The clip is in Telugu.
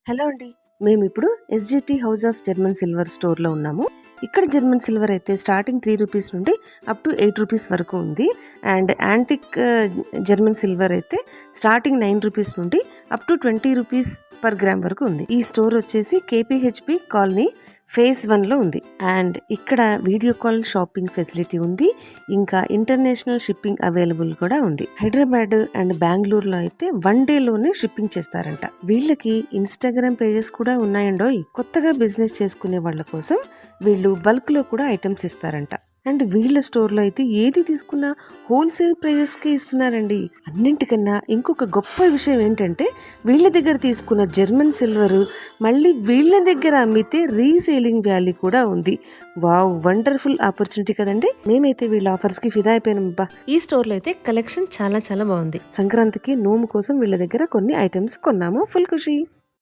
హలో అండి. మేమిప్పుడు SGT house of German silver స్టోర్లో ఉన్నాము. ఇక్కడ జర్మన్ సిల్వర్ అయితే స్టార్టింగ్ 3 రూపీస్ నుండి అప్ టు 8 రూపీస్ వరకు ఉంది. అండ్ యాంటిక్ జర్మన్ సిల్వర్ అయితే స్టార్టింగ్ 9 రూపీస్ నుండి up to 20 rupees per gram వరకు ఉంది. ఈ స్టోర్ వచ్చేసి కేపీహెచ్పి కాలనీ ఫేజ్ 1 లో ఉంది. అండ్ ఇక్కడ వీడియో కాల్ షాపింగ్ ఫెసిలిటీ ఉంది. ఇంకా ఇంటర్నేషనల్ షిప్పింగ్ అవైలబుల్ కూడా ఉంది. హైదరాబాద్ అండ్ బెంగళూరులో అయితే 1 డే లోనే షిప్పింగ్ చేస్తారంట. వీళ్ళకి ఇన్స్టాగ్రామ్ పేజెస్ కూడా ఉన్నాయండోయ్. కొత్తగా బిజినెస్ చేసుకునే వాళ్ళ కోసం వీళ్ళు బల్క్ లో కూడా ఐటమ్స్ ఇస్తారంట. అండ్ వీళ్ళ స్టోర్ లో అయితే ఏది తీసుకున్నా హోల్సేల్ ప్రైజెస్ కి ఇస్తున్నారండి. అన్నింటికన్నా ఇంకొక గొప్ప విషయం ఏంటంటే వీళ్ళ దగ్గర తీసుకున్న జర్మన్ సిల్వర్ మళ్ళీ వీళ్ళ దగ్గర అమ్మితే రీసేలింగ్ వాల్యూ కూడా ఉంది. వావ్, వండర్ఫుల్ ఆపర్చునిటీ కదండి. మేమైతే వీళ్ళ ఆఫర్స్ కి ఫిదా అయిపోయినాం. ఈ స్టోర్ లో అయితే కలెక్షన్ చాలా చాలా బాగుంది. సంక్రాంతికి నోము కోసం వీళ్ళ దగ్గర కొన్ని ఐటమ్స్ కొన్నాము. ఫుల్ ఖుషి.